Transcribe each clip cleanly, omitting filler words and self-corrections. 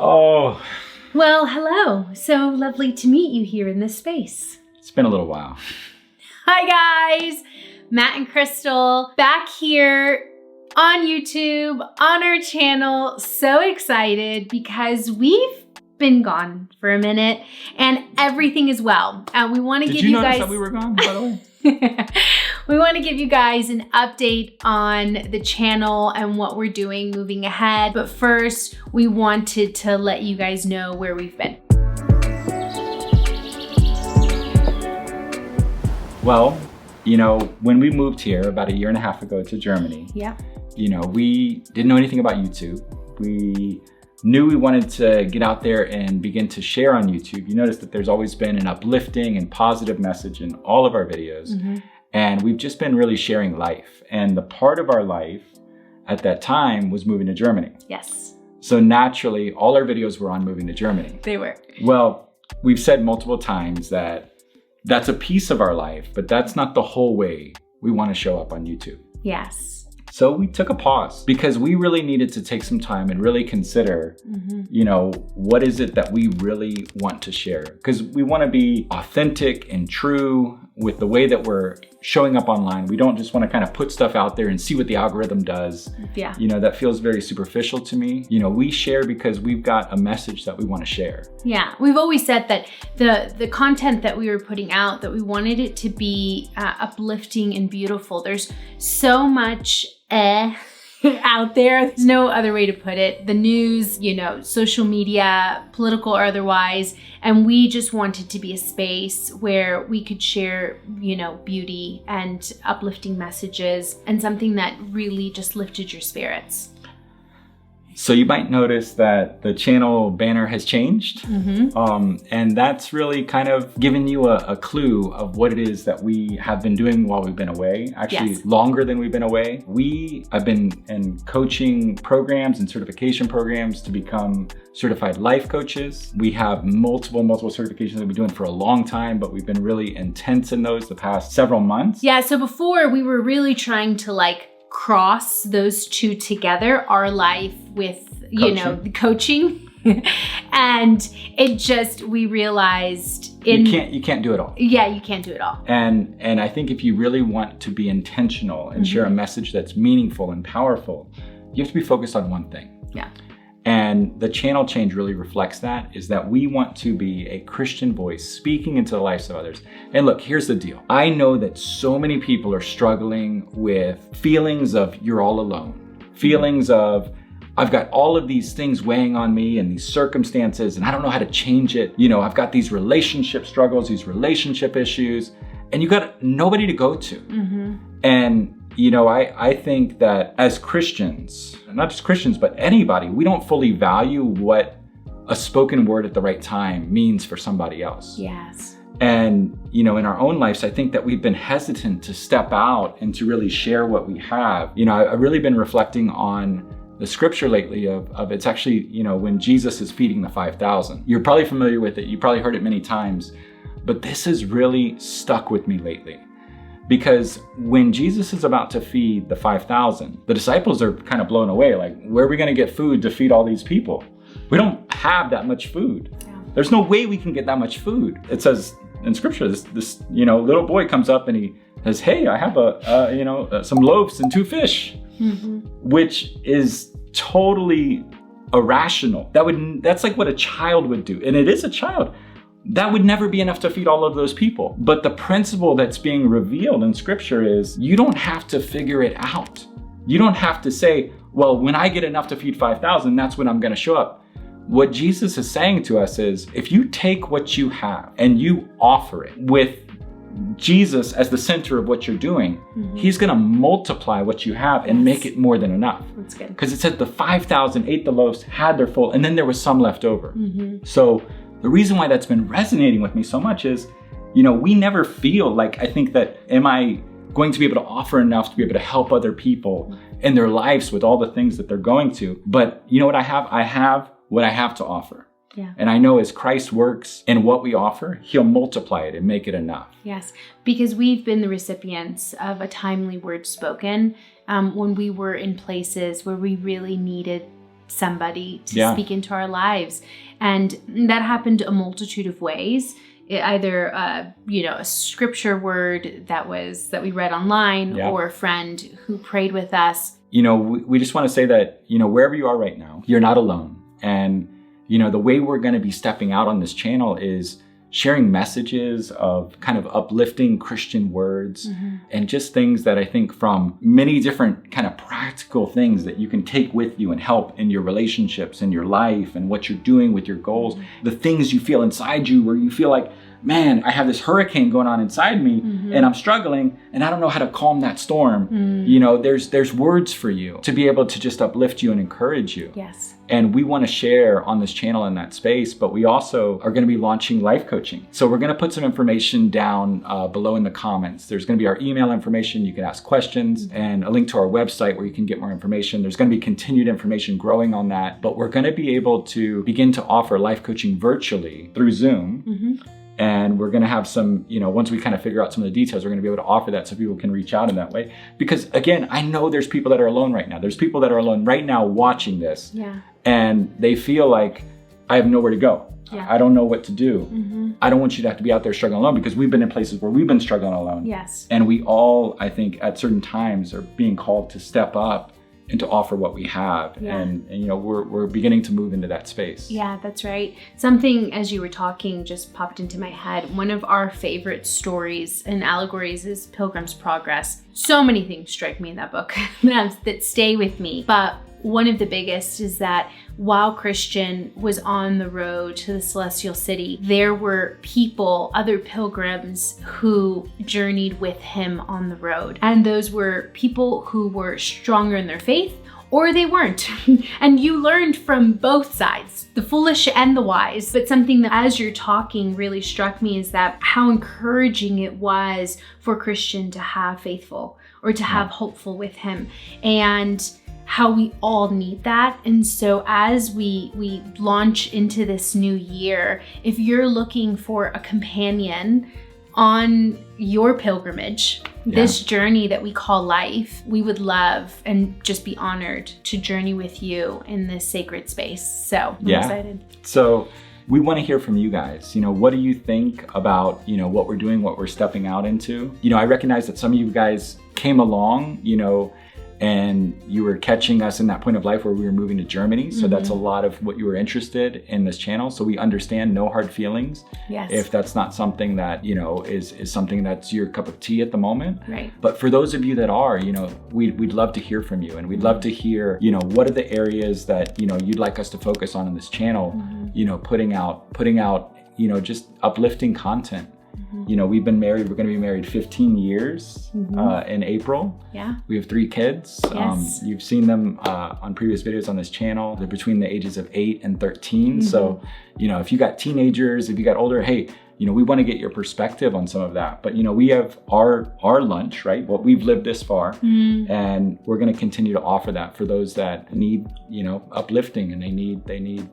Oh. Well, hello. So lovely to meet you here in this space. It's been a little while. Hi guys, Matt and Crystal back here on YouTube, on our channel. So excited because we've been gone for a minute and everything is well. We want to give you guys— Did you notice that we were gone, by the way? We want to give you guys an update on the channel and what we're doing moving ahead. But first, we wanted to let you guys know where we've been. Well, you know, when we moved here about 1.5 years ago to Germany, yeah, you know, we didn't know anything about YouTube. We knew we wanted to get out there and begin to share on YouTube. You notice that there's always been an uplifting and positive message in all of our videos. Mm-hmm. And we've just been really sharing life. And the part of our life at that time was moving to Germany. Yes. So naturally, all our videos were on moving to Germany. They were. Well, we've said multiple times that that's a piece of our life, but that's not the whole way we want to show up on YouTube. Yes. So we took a pause because we really needed to take some time and really consider, you know, what is it that we really want to share? Because we want to be authentic and true with the way that we're showing up online. We don't just want to kind of put stuff out there and see what the algorithm does. Yeah. You know, that feels very superficial to me. You know, we share because we've got a message that we want to share. Yeah, we've always said that the content that we were putting out, that we wanted it to be uplifting and beautiful. There's so much out there. There's no other way to put it. The news, you know, social media, political or otherwise. And we just wanted to be a space where we could share, you know, beauty and uplifting messages and something that really just lifted your spirits. So you might notice that the channel banner has changed. And that's really kind of giving you a clue of what it is that we have been doing while we've been away. Actually, yes, longer than we've been away. We have been in coaching programs and certification programs to become certified life coaches. We have multiple certifications that we've been doing for a long time, but we've been really intense in those the past several months. Yeah, so before we were really trying to like cross those two together, our life with, you know, coaching. And it just, we realized you can't do it all. Yeah, you can't do it all. And I think if you really want to be intentional and share a message that's meaningful and powerful, you have to be focused on one thing. Yeah. And the channel change really reflects that, is that we want to be a Christian voice speaking into the lives of others. And look, here's the deal. I know that so many people are struggling with feelings of you're all alone, feelings of I've got all of these things weighing on me and these circumstances and I don't know how to change it. You know, I've got these relationship struggles, these relationship issues, and you got nobody to go to. And you know, I think that as Christians, not just Christians, but anybody, we don't fully value what a spoken word at the right time means for somebody else. Yes. And, you know, in our own lives, I think that we've been hesitant to step out and to really share what we have. You know, I've really been reflecting on the scripture lately of it's actually, you know, when Jesus is feeding the 5,000. You're probably familiar with it. You probably heard it many times, but this has really stuck with me lately. Because when Jesus is about to feed the 5,000, the disciples are kind of blown away. Like, where are we going to get food to feed all these people? We don't have that much food. Yeah. There's no way we can get that much food. It says in scripture, this you know, little boy comes up and he says, hey, I have some loaves and 2 fish, which is totally irrational. That's like what a child would do. And it is a child. That would never be enough to feed all of those people. But the principle that's being revealed in scripture is you don't have to figure it out. You don't have to say, well, when I get enough to feed 5,000, that's when I'm going to show up. What Jesus is saying to us is, if you take what you have and you offer it with Jesus as the center of what you're doing, he's going to multiply what you have and make it more than enough. That's good. Because it said the 5,000 ate the loaves, had their full, and then there was some left over. So the reason why that's been resonating with me so much is, you know, we never feel like, I think that, am I going to be able to offer enough to be able to help other people in their lives with all the things that they're going to? But you know what I have? I have what I have to offer. Yeah. And I know as Christ works in what we offer, he'll multiply it and make it enough. Yes, because we've been the recipients of a timely word spoken when we were in places where we really needed somebody to speak into our lives. And that happened a multitude of ways. Either a scripture word that we read online, or a friend who prayed with us. We just want to say that, wherever you are right now, you're not alone. And, the way we're going to be stepping out on this channel is sharing messages of kind of uplifting Christian words and just things that I think from many different kind of practical things that you can take with you and help in your relationships and your life and what you're doing with your goals, the things you feel inside you where you feel like, man, I have this hurricane going on inside me and I'm struggling and I don't know how to calm that storm. There's words for you to be able to just uplift you and encourage you. Yes. And we want to share on this channel in that space, but we also are going to be launching life coaching. So we're going to put some information down below in the comments. There's going to be our email information. You can ask questions and a link to our website where you can get more information. There's going to be continued information growing on that, but we're going to be able to begin to offer life coaching virtually through Zoom. And we're going to have some, once we kind of figure out some of the details, we're going to be able to offer that so people can reach out in that way. Because again, I know there's people that are alone right now. There's people that are alone right now watching this. Yeah. And they feel like, I have nowhere to go. Yeah. I don't know what to do. I don't want you to have to be out there struggling alone, because we've been in places where we've been struggling alone. Yes. And we all, I think, at certain times are being called to step up and to offer what we have. Yeah. And we're beginning to move into that space. Yeah, that's right. Something, as you were talking, just popped into my head. One of our favorite stories and allegories is Pilgrim's Progress. So many things strike me in that book that stay with me. But one of the biggest is that while Christian was on the road to the celestial city, there were people, other pilgrims, who journeyed with him on the road. And those were people who were stronger in their faith, or they weren't. And you learned from both sides, the foolish and the wise. But something that, as you're talking, really struck me is that how encouraging it was for Christian to have faithful, or to have hopeful with him. And how we all need that. And so as we launch into this new year, if you're looking for a companion on your pilgrimage, this journey that we call life, we would love and just be honored to journey with you in this sacred space. So I'm excited. So we want to hear from you guys. What do you think about, what we're doing, what we're stepping out into? I recognize that some of you guys came along, and you were catching us in that point of life where we were moving to Germany. So that's a lot of what you were interested in this channel. So we understand, no hard feelings. Yes. If that's not something that, is something that's your cup of tea at the moment. Right. But for those of you that are, we'd love to hear from you, and we'd love to hear, what are the areas that, you'd like us to focus on in this channel, putting out, just uplifting content. We've been married, we're going to be married 15 years in April. Yeah. We have 3 kids. Yes. You've seen them on previous videos on this channel. They're between the ages of 8 and 13. So, if you got teenagers, if you got older, hey, we want to get your perspective on some of that. But, we have our lunch, right? What we've lived this far. And we're going to continue to offer that for those that need, uplifting, and they need,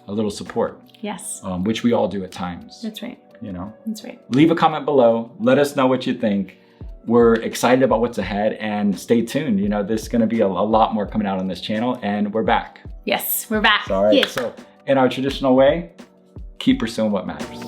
a little support. Yes. Which we all do at times. That's right. That's right. Leave a comment below. Let us know what you think. We're excited about what's ahead, and stay tuned. There's going to be a lot more coming out on this channel, and we're back. Yes, we're back. All right. Yes. So in our traditional way, keep pursuing what matters.